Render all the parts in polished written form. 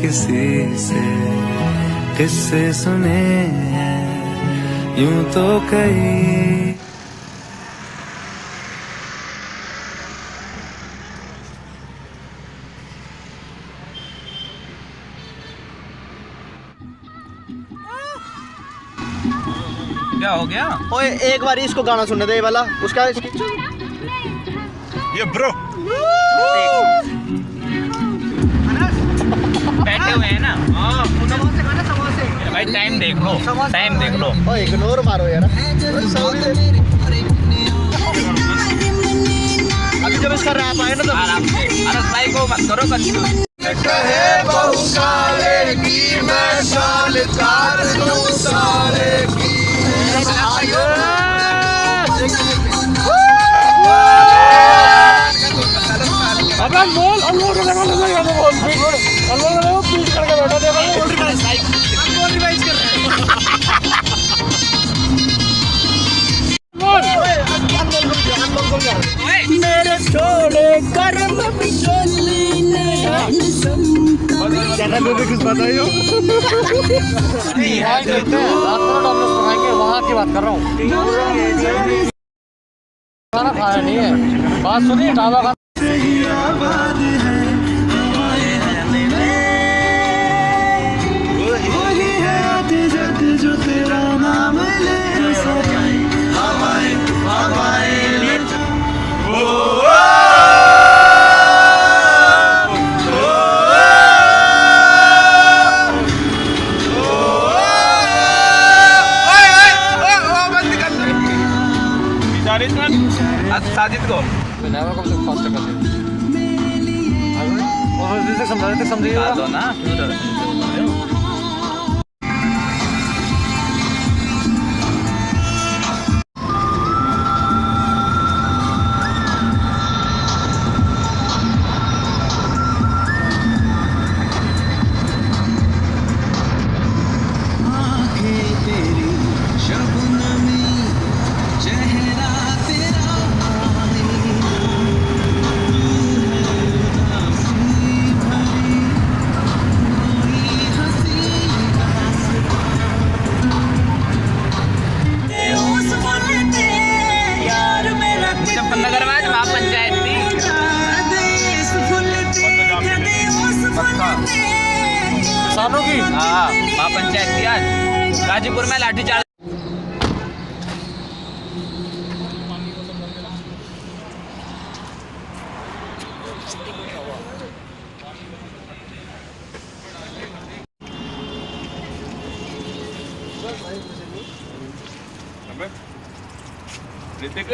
किसी से किस्से सुने हैं यूं तो कई। क्या हो गया? ओए एक बार इसको गाना सुनने दे वाला उसका ये ब्रो बैठे हुए हैं ना। भाई टाइम देख लो, टाइम देख लो। ओए इग्नोर मारो यार। अभी जब इसका रैप आए ना तो आराम से अरस भाई को मत करो कंफ्यूज। कहे बहु साले की मैं साल तार दूं साले की। अबे बोल अनमोल का गाना लगा तो बोल अनमोल का पीट करके बैठा देखो अनमोल रिवाइज कर रहे हैं। अनमोल मेरे छोड़े कर्म बिचोली ने ज्यादा लोग कुछ बताइयो। यहाँ कहते हैं वहाँ की बात कर रहा हूँ। खाना खाया नहीं है, बात सुनिए ढाबा का आबाद है वही है आते जाते जो तेरा नाम ले हवाएं हवाएं साजिद को समझिए दो ना। किसानों की हाँ महापंचायत की आज गाजीपुर में लाठीचार्ज। ऋतिक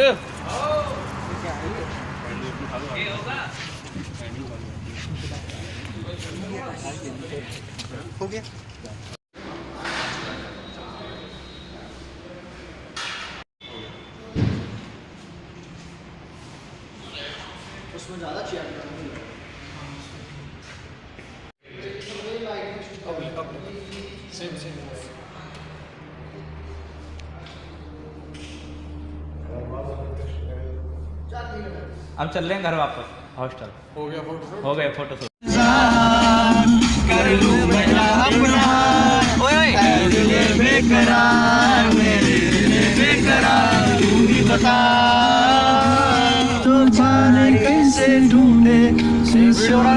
हो गया। उसमें ज़्यादा चेयर हम चल रहे हैं घर वापस हॉस्टल। हो गया फोटो हो गए फोटो शूट। कर लूं मैं अपना बेकरार मेरे बेकरार तू ही बता तो जाने कैसे ढूंढे सोया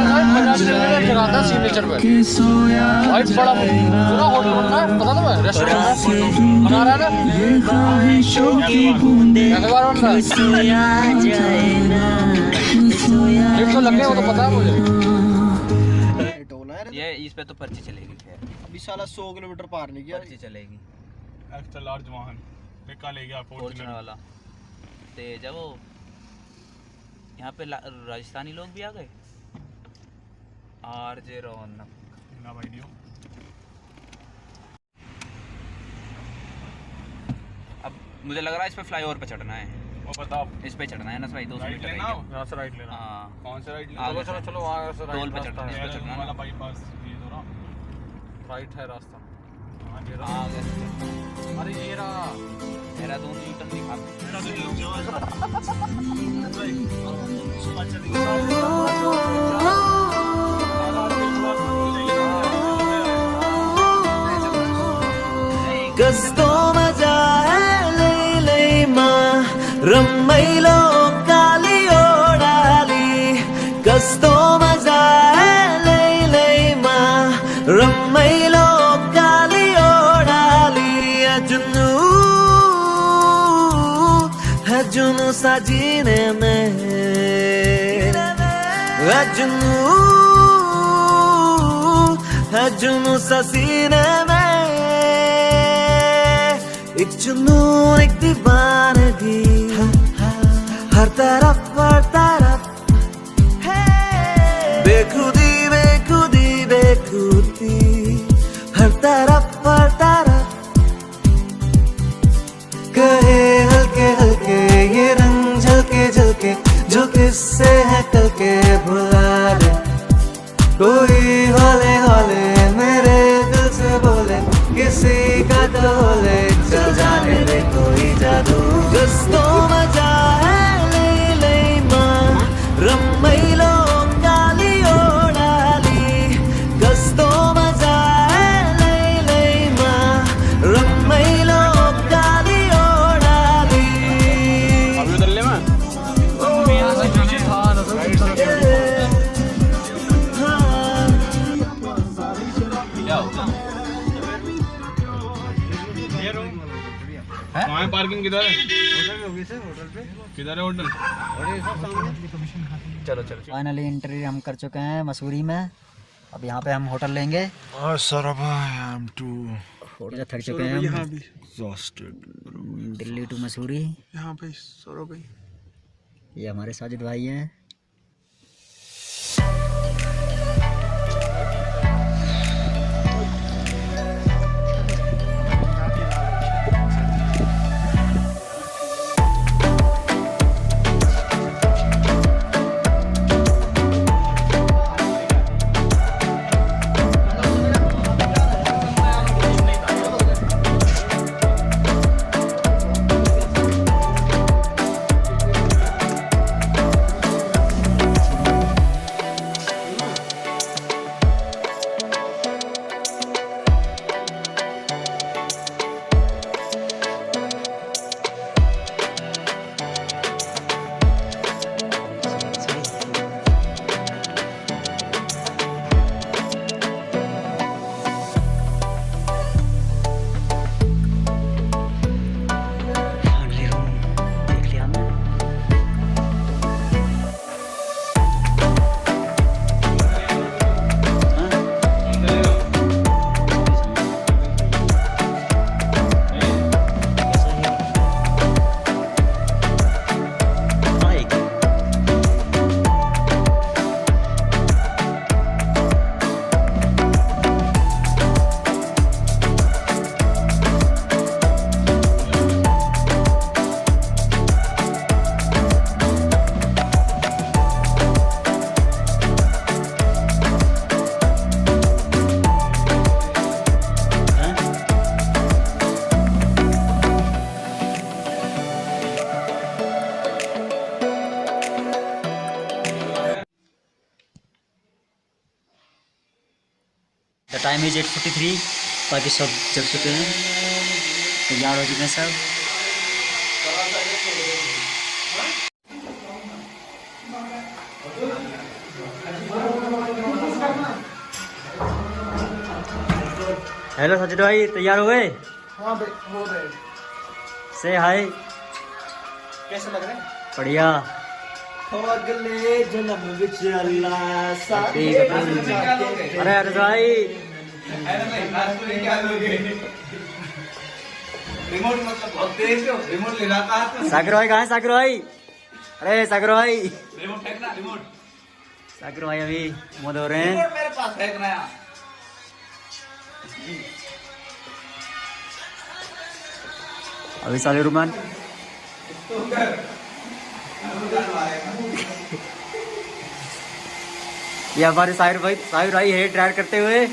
बड़ा पूरा होटल बन रहा है, पता तुम्हें? रेस्टोरेंट बना रहा है ना, ख्वाहिशों की बूंदे सोया जाए ना सोया लग गए वो तो पता है मुझे। ये इस पे तो पर्ची चलेगी। खैर अभी साला 100 किलोमीटर पार नहीं किया। पर्ची चलेगी। एक्स्ट्रा लार्ज वाहन ले गया फॉर्च्यूनर वाला तेज है वो। यहाँ पे राजस्थानी लोग भी आ गए। आरजे रौनक अब मुझे लग रहा है इस पे फ्लाईओवर पे चढ़ना है। वो बताओ इस पे चढ़ना है ना भाई। 200 मीटर यहाँ से राइट लेना। हाँ कौन से राइट लेना? आगे चलो चलो वहाँ से टोल पे चढ़ना है। इस पे लेना चढ़ना वाला है। बाईपास ये तो ना राइट है रास्ता। हाँ ये रहा। आगे अरे ये रहा मेरा दोनों यूटर्न दिखा। अच्छा कस्तो मजा लैलैमा रमाइलो काली ओडाली कस्तो मजा लैलैमा रमाइलो काली ओडाली जुनू साजीने में जुनू ससीने में एक जुनून एक दीवानगी हर तरफ बेखुदी बेखुदी बेखुदी हर तरफ कहे हल्के हल्के ये रंग झलके झलके जो किससे है कल के भुला दे कोई हौले हौले मेरे दिल से बोले किसी का तो होले चल जाने दे कोई जादू कस्तो मजा लैलैमा रमाइलो काली ओडाली कस्तो मजा लैलैमा रमाइलो काली ओडाली अभी उधर ले मैं वहाँ पार्किंग किधर है? किधर है होटल? चलो चलो। फाइनली इंटरव्यू हम कर चुके हैं मसूरी में। अब यहाँ पे हम होटल लेंगे। थक चुके हैं हम। दिल्ली टू मसूरी। यहाँ पे सौरभ भाई ये हमारे साजिद भाई हैं। The time is 8:43। बाकी सब जग चुके हैं, तैयार हो चुके हैं सब। हेलो सचिन भाई, तैयार हो गए? हाँ भाई हो रहे। से हाय। कैसे लग रहे हैं? बढ़िया। अगले जन्म विच अल्लाह साथी अरे अरे भाई रिमोट मतलब अब तेज हो, रिमोट ले रहा था। सागर भाई कहाँ है? सागर भाई, अरे सागर भाई, रिमोट फेंकना, रिमोट। सागर भाई अभी मुँह धो रहे हैं। रिमोट मेरे पास फेंकना है। अभी साले रुमान ये हमारे साहिर भाई हेयर ड्रायर करते हुए।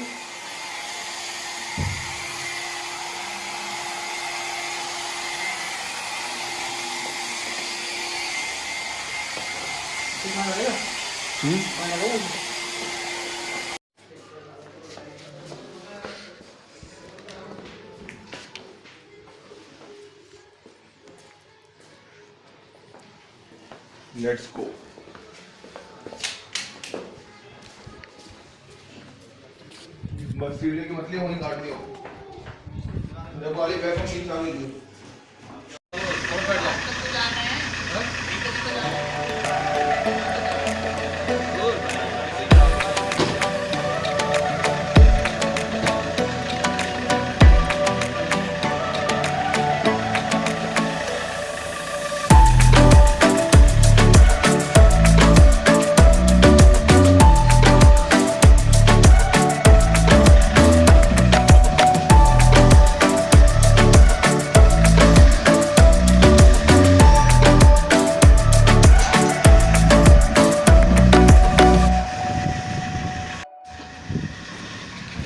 Let's go. बस सीढ़ी की मछली होनी काटनी हो। जब वाली बैग में खींचा नहीं दी।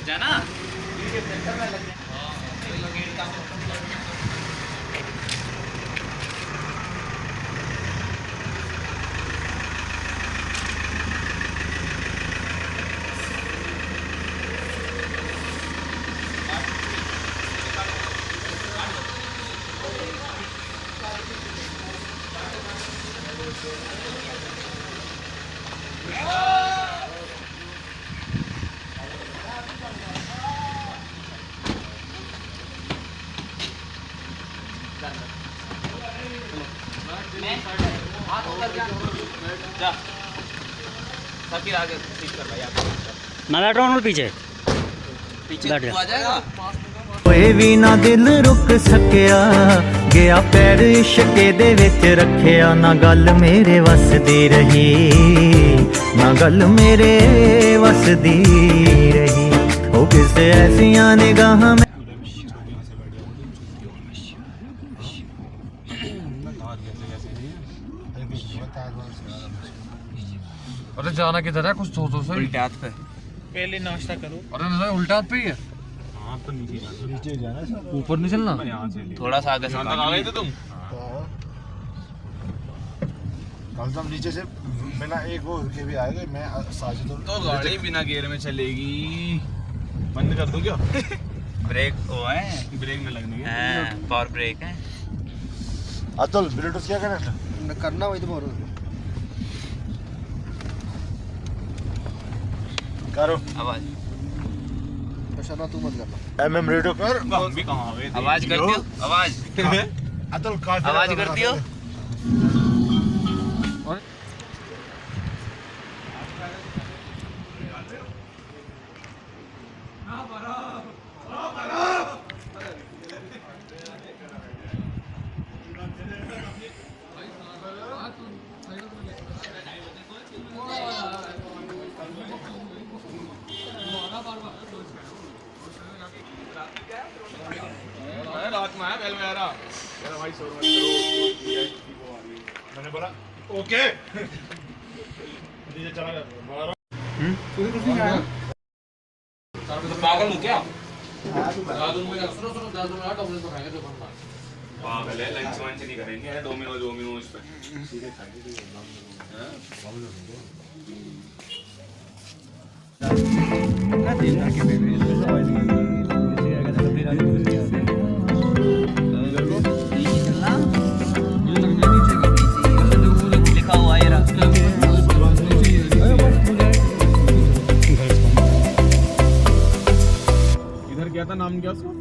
जाना जा सबकी आगे ठीक कर भाई आप मैं बैठ रहा हूँ पीछे पीछे बैठ जा। तू आ जाएगा ਹੋਏ ਵੀ ਨਾ ਦਿਲ ਰੁਕ ਸਕਿਆ ਗਿਆ ਪੈਰ ਇਸ਼ਕੇ ਦੇ ਵਿੱਚ ਰੱਖਿਆ ਨਾ ਗੱਲ ਮੇਰੇ ਵੱਸ ਦੀ ਰਹੀ ਨਾ ਗੱਲ ਮੇਰੇ ਵੱਸ ਦੀ ਰਹੀ ਉਹ ਕਿਸੇ ਐਸੀਆਂ ਨਿਗਾਹਾਂ अरे जाना किधर है कुछ सोचो सही। उल्टे हाथ पे अरे नहीं उल्टा हाथ पे ही है। ऊपर नहीं चलना। थोड़ा सा आगे से आ गए थे तुम? कल तो हम नीचे से बिना एक वो के भी आएंगे। मैं साजिद और तो गाड़ी बिना गियर में चलेगी। बंद कर दूं क्या? ब्रेक वो है ब्रेक में लगने के। पावर ब्रेक है अतुल ब्लूटूथ क्या करना वही तो बोल करो आवाज तू मत करना एमएम रेडियो कर भी कहाँ गए थे? आवाज करती हो आवाज अतुल आवाज करती हो रात में आया बैल में आ रहा भाई शोर मत करो। मैंने बोला ओके नीचे चला गया। तो पागल हूँ क्या? पागल है लंच वंच नहीं करेंगे डोमिनोज पे सीधे खाएंगे। लिखा हुआ है इधर क्या था नाम क्या उसका?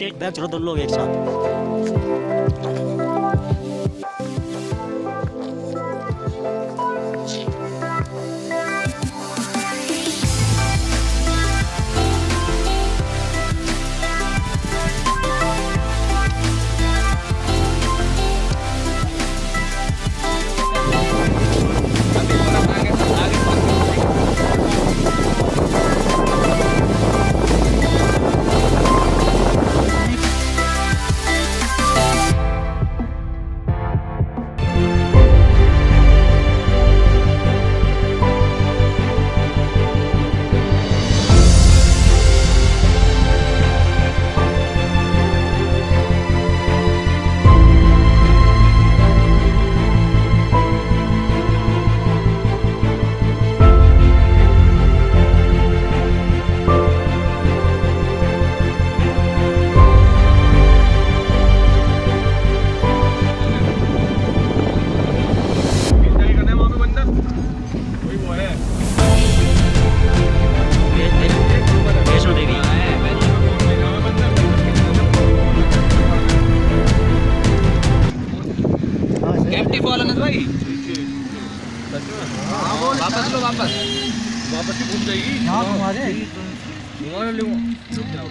बैग चलो दोनों लोग एक साथ। एम्प्टी फॉल अनंत भाई वापस लो वापस ही घूम जाएगी। यहाँ घुमा दे। रुक जाओ।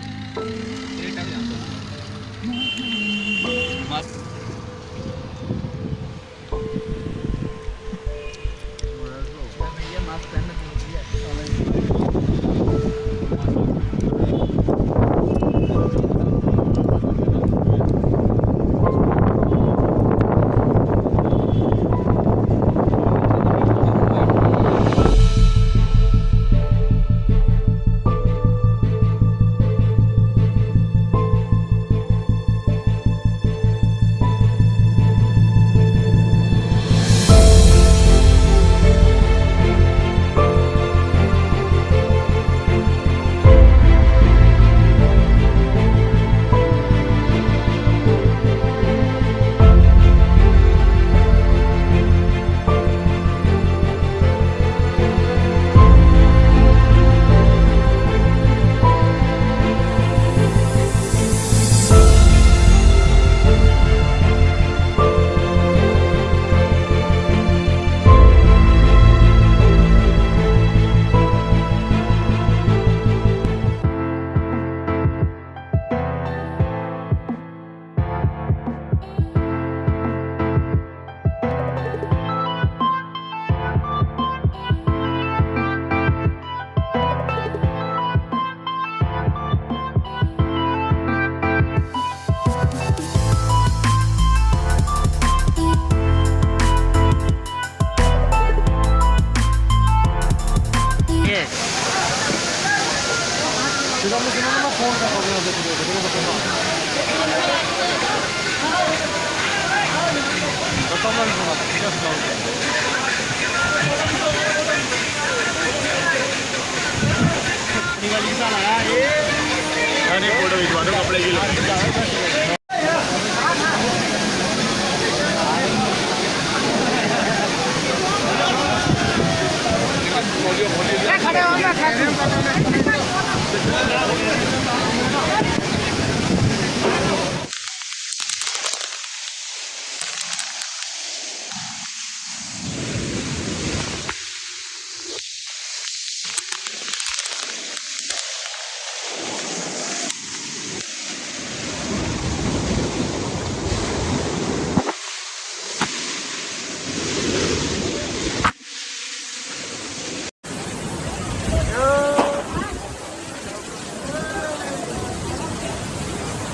फोटो खिंचवा दो कपड़े की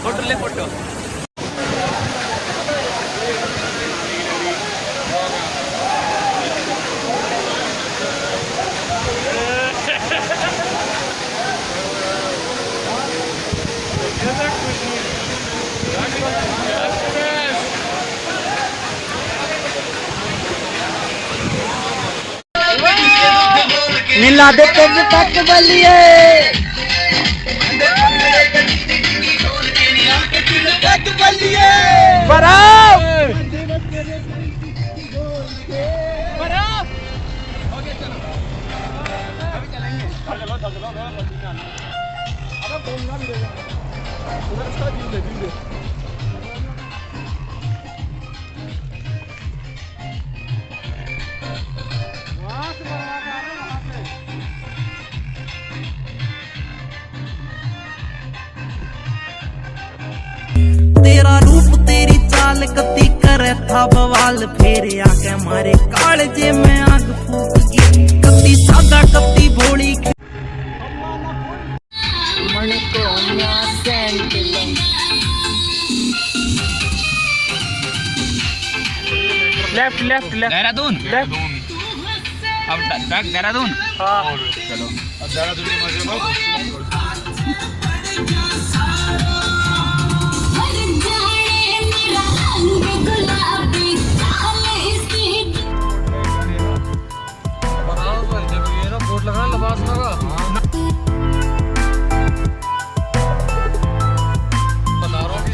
फोटो ले फोटो नीला दे तक बलिए चलो तेरा रूप तेरी चाल कती करे था बवाल, फिर आके मारे कालजे में आग फूक गई, कती सादा कती भोली। Left left left Dehradun. अब बैक देहरादून। हाँ चलो अब ज़्यादा दूर की मर्जी मत। ये ना बोर्ड लगा लबास लगा बता रहा हूँ कि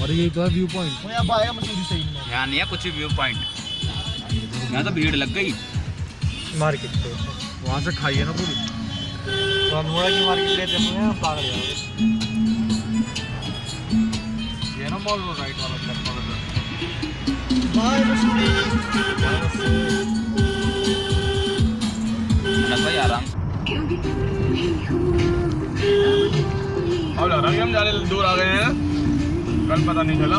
अरे ये तो व्यू पॉइंट यहाँ नहीं है कुछ भी व्यू पॉइंट, यहाँ तो भीड़ लग गई। मार्केट पे वहाँ से खाइए ना पूरी तो हम की मार्केट लेते हैं पागल ये ना मॉल रोड राइट वाला लेफ्ट वाला। भाई आराम से। अब लग रहा है कि हम ज़्यादा दूर आ गए हैं, कल पता नहीं चला।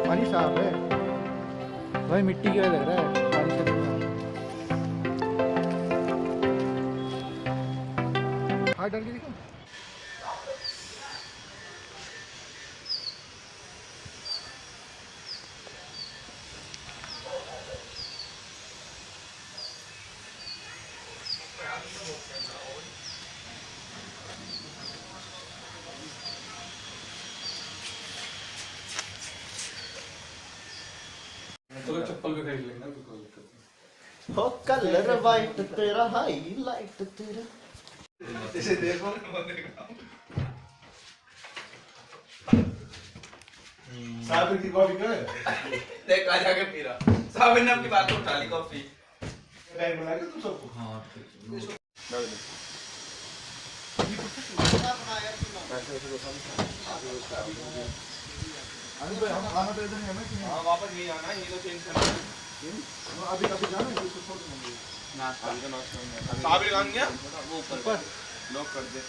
पानी साफ है भाई, मिट्टी की वजह लग रहा है पानी से। हाथ डाल के देखो। तो चप्पल भी खरीद लेंगे, कोई दिक्कत नहीं। हो कलर वाइट तेरा हाईलाइट तेरा। इसे देखो साबिर की कॉफी क्या है? देख आ जाके पी रहा साबिर ने अपनी बात को उठा ली कॉफी। टाइम बना के तुम सबको। हाँ अभी भाई हम आना तो इधर है ना कि हाँ वापस यही आना है, ये तो चेंज करना है। अभी अभी जाना है इसको छोड़ दो। नाश्ता साबिर कहाँ गया? वो ऊपर लॉक कर दे।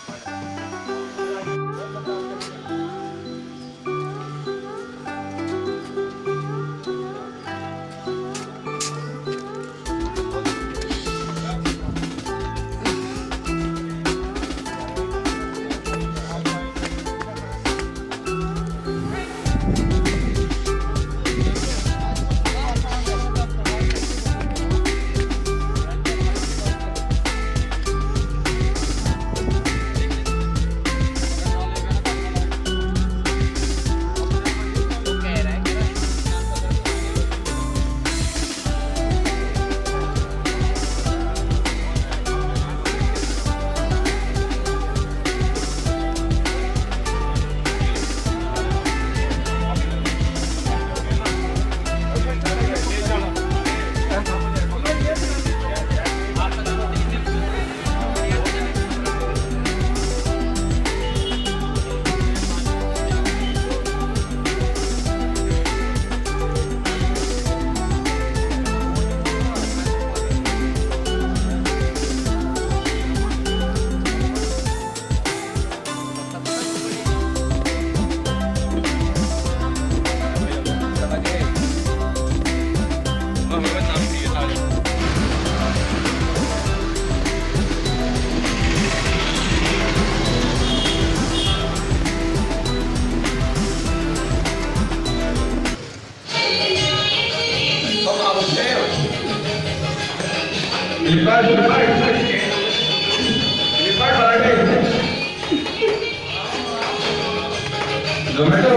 जोमेटो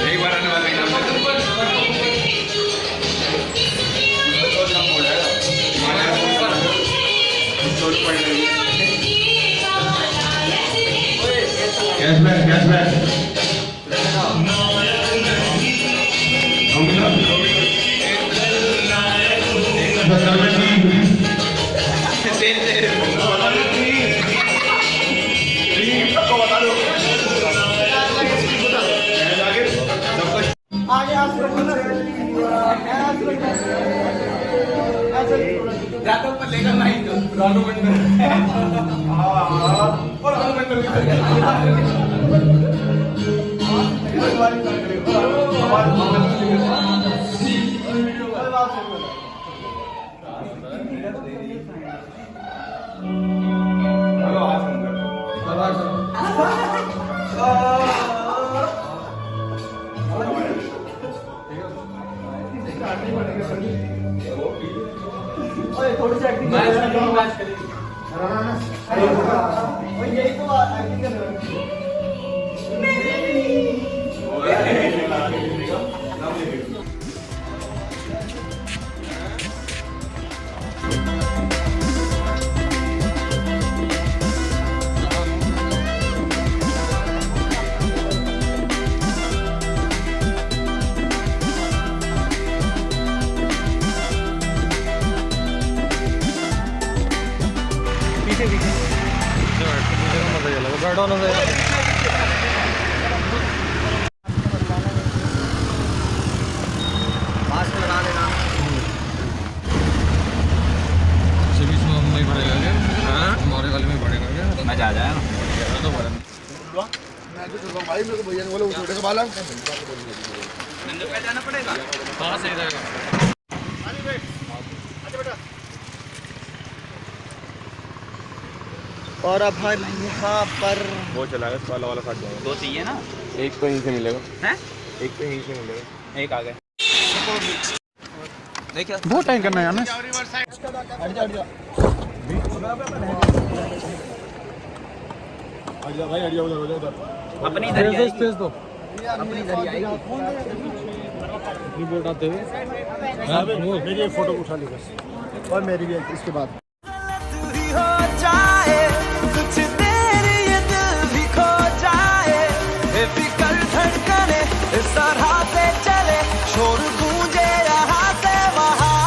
एक बार आने वाला इनाम कैशबैक बैठो ना मास्क लगा लेना हमारे गले में पड़ेगा क्या मैं जा जाएगा भाई मेरे को भैया ने बोला वो छोटे का बाला नंदू पे जाना पड़ेगा। हाँ सही रहेगा। और अब हम यहाँ पर वो चलाएगा वाला वाला काट जाएगा। दो चाहिए ना, एक तो यहीं से मिलेगा, हैं एक तो यहीं से मिलेगा। एक आ गए देखिए बहुत टाइम करना है यार ना। हट जा भाई, हट जा उधर उधर उधर। अपनी इधर ही आएगी। तेज दो अपनी इधर ही आएगी। अपनी बोट आते हुए मेरी एक फोटो उठा ली बस, और मेरी भी इसके बाद हो जाए कुछ देर ये दिल भी खो जाए, बेफिक्र धड़कने इस तरह से चले, शोर गूंजे यहाँ से वहाँ।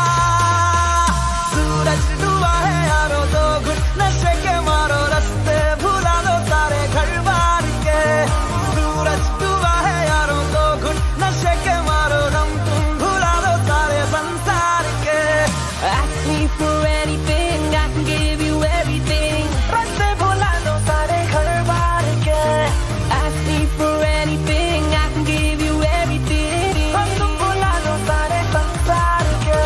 सूरज डूबा है यारो, दो घुट नशे के मारो, रास्ते भुला दो सारे घर बार के। सूरज डूबा है यारो, दो घुट नशे के मारो, दम तुम भुला दो सारे संसार के। Ask me for anything, I can give you everything. रास्ते भुला दो सारे घर बार के। Ask me for anything, I can give you everything. हम तुम भुला दो सारे संसार के।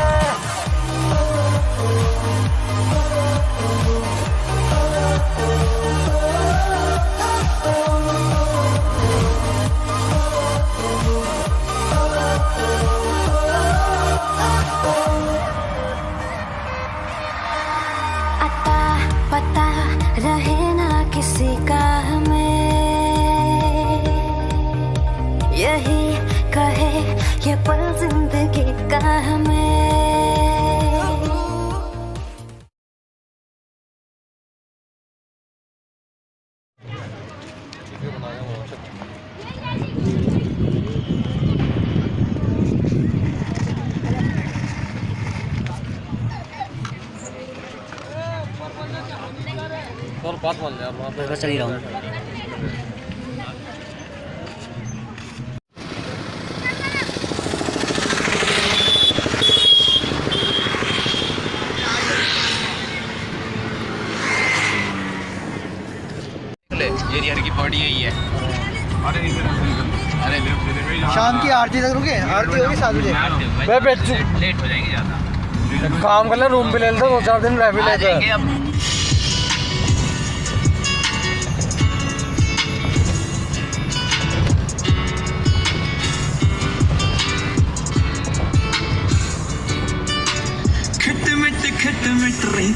अता पता रहे ना किसी का हमें, यही कहे ये पल जिंदगी का हमें। और बात मान यार वहाँ पे चल ही रहा हूँ। एरिया की बॉडी यही है। अरे अरे शाम की आरती तक रुके, आरती होगी 7 बजे। मैं बेच लेट हो जाएंगे ज़्यादा। काम कर ले, रूम भी ले लेते 2-4 दिन रह भी आ लेते जाएंगे अब। खिट मिट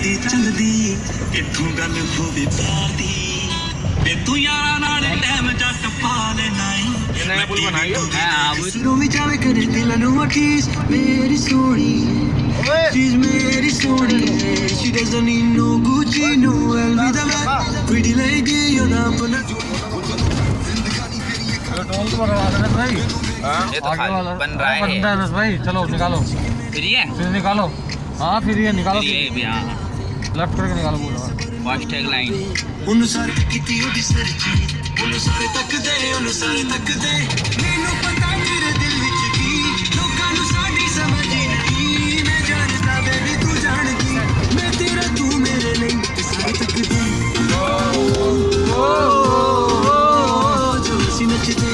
चलदी चलदी किथों गल होवे प्यार दी ते तू यारा नाल टाइम जट पा लेना ये नया पुल बनाई हो रो भी जावे करे दिल नु अटीस मेरी सोनी चीज मेरी Soni she doesn't need no Gucci no LV the man pretty lady you know अपना टोल तो बना रहे हैं भाई। ये तो आगे खाली वाला बन रहा है। बंदा है भाई, चलो निकालो फ्री है? फिर निकालो। हाँ फिर ये निकालो, ये भी हाँ लेफ्ट करके निकालो बोलो। फास्टैग लाइन ਉਹਨੂੰ ਸਾਰੇ ਕੀਤੀ ਉਹਦੀ ਸਰਜੀ ਉਹਨੂੰ ਸਾਰੇ ਤੱਕਦੇ ਮੈਨੂੰ ਪਤਾ ਤੇਰੇ ਦਿਲ ਵਿੱਚ ਕੀ ਲੋਕਾਂ ਨੂੰ ਸਾਡੀ ਸਮਝ ਹੀ ਨਹੀਂ ਮੈਂ ਜਾਣਦਾ ਬੇਬੀ ਤੂੰ ਜਾਣਦੀ ਮੈਂ ਤੇਰਾ ਤੂੰ ਮੇਰੇ ਲਈ ਸਾਰੇ ਤੱਕਦੇ ਜੋ ਅਸੀਂ ਨੱਚਦੇ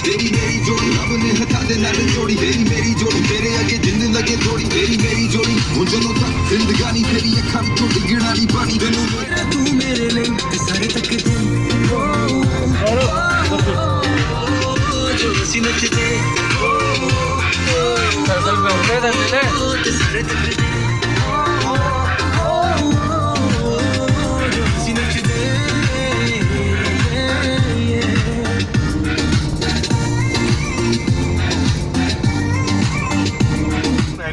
तेरी मेरी जोड़ी रब ने हथा दे नाल जोड़ी तेरी मेरी जोड़ी तेरे अगे जिंद लगे थोड़ी तेरी मेरी जोड़ी हुण जदों तक जिंदगानी तेरी अखां विचों डिगण वाली पानी मैनूं मेरा तू मेरे लिए सारे तकदे जो असीं नचदे सर्कल में उठे थे पहले सारे तकदे जो असीं नचदे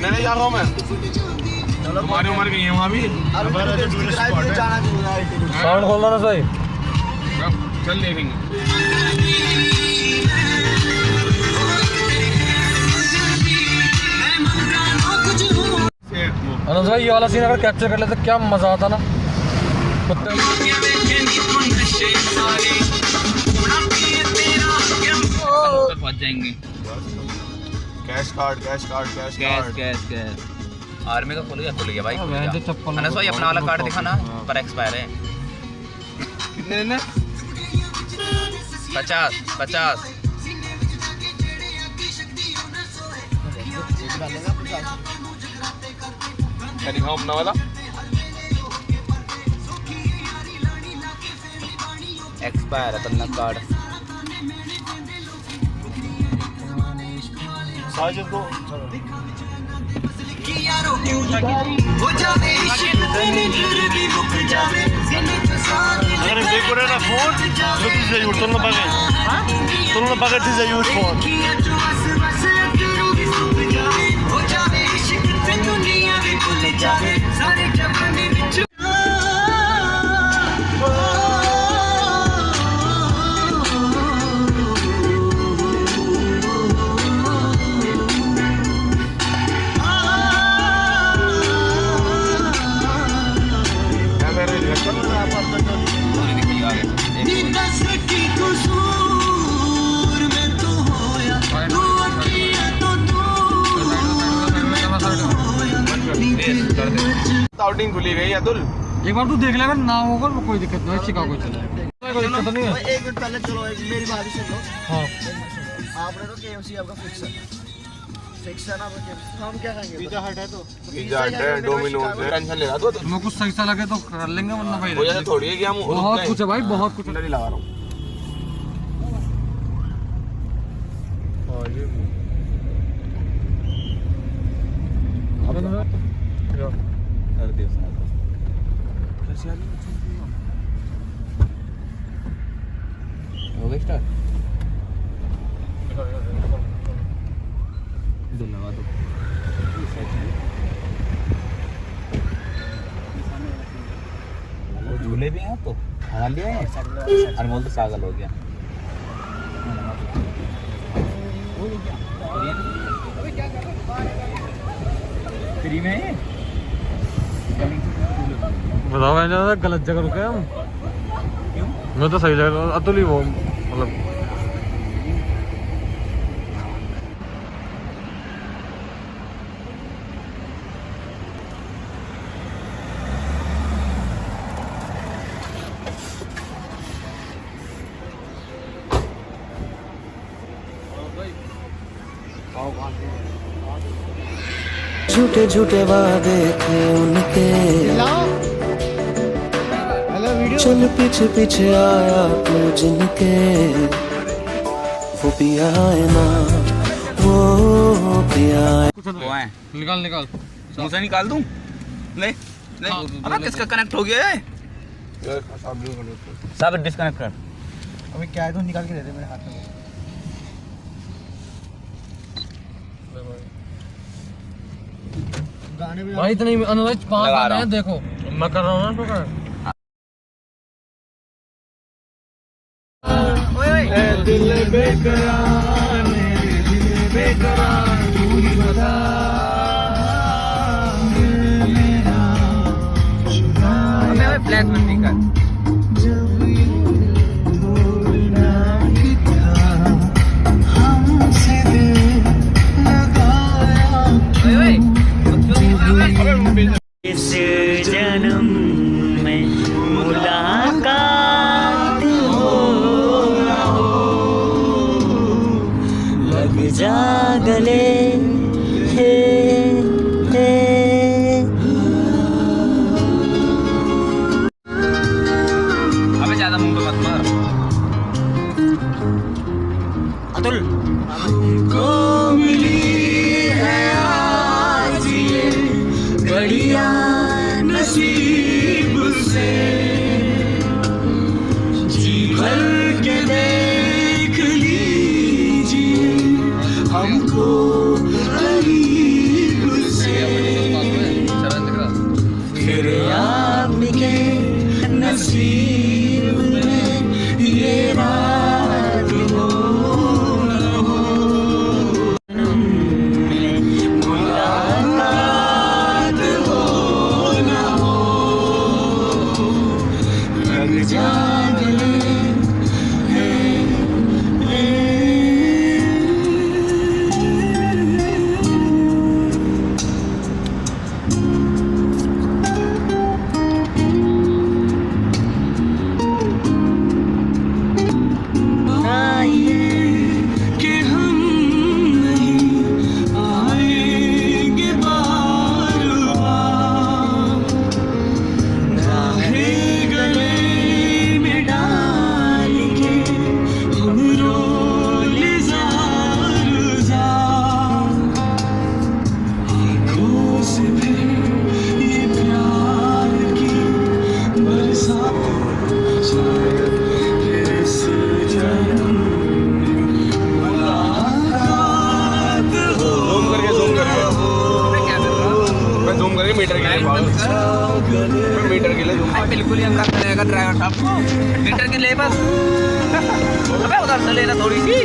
नहीं जा रहा हूँ मैं तुम्हारी उम्र की है वहाँ भी साउंड खोलना ना सही। चल देखेंगे अनुज भाई ये वाला सीन अगर कैप्चर कर लेते क्या मजा आता ना। कुत्ते पहुंच जाएंगे। कैश कार्ड कैश आर्मी का खुल गया भाई। हाँ, मैं तो चप्पल अनस भाई अपना वाला कार्ड दिखाना पर एक्सपायर है। कितने दिन है 50 क्या दिखाऊं अपना वाला एक्सपायर है तन्ना कार्ड। साजिद को अगर ब्रेक करे ना फोन तो तुझे यूज तो ना पागे तुझे यूज फोन आउटिंग खुली गई अतुल। एक बार तू देख लेगा ना होगा तो कोई दिक्कत नहीं, शिकागो चले कोई दिक्कत नहीं है। एक मिनट पहले चलो मेरी बात सुन लो। हाँ आपने तो KFC आपका फिक्स है ना। हम क्या खाएंगे? पिज़्ज़ा हट है तो पिज़्ज़ा हट है, डोमिनोज है। टेंशन ले रहा तू तुम्हें कुछ सही सा लगे तो कर लेंगे, वरना भाई वो जैसे थोड़ी है कि हम बहुत कुछ है भाई, बहुत कुछ नहीं लगा रहा हूँ। हो गई स्टार्ट। इधर लगा दो। झूले भी हैं तो खा लिया है। अनमोल तो पागल हो गया। फ्री में है? बताओ मैं ज़्यादा गलत जगह रुके हम। मैं तो सही जगह अतुल ही वो मतलब झूठे झूठे वादे थे उनके चल पीछे पीछे आया तू जिनके वो भी आए ना वो है निकाल निकाल मुँह से निकाल दूं ले ले हाँ, अबे किसका कनेक्ट हो गया है सब डिस्कनेक्ट कर अभी क्या है तो निकाल के दे दे मेरे हाथ में गाने में भाई इतने अनुराग 5 लगा रहा गाने हैं हूँ। देखो मैं कर रहा हूँ ना तो कर दिल बेकरार मेरे दिल बेकरार तू ही बता अबे ब्लैक में निकाल इस जन्म में मुलाकात हो ना हो, लग जा गले हे हे। अबे ज्यादा मुंह पे मत मार अतुल को मिली है आज ये घड़ियां नसीब से जी भर के देख लीजिए हमको करीब से फिर आपके नसीब में ये रात हो न हो मुलाकात हो न हो लग जा गले कि हम नहीं आएंगे बार बार राहें गले में डाल के हम रोले जार जार आँखों से फिर ये प्यार की बरसात शायद फिर इस जन्म मुलाकात हो मैं जूम करके मीटर के लिए मीटर के लिए भाई बिल्कुल ही अंदर करेगा ड्राइवर साहब को मीटर के ले बस अबे उधर से लेना थोड़ी सी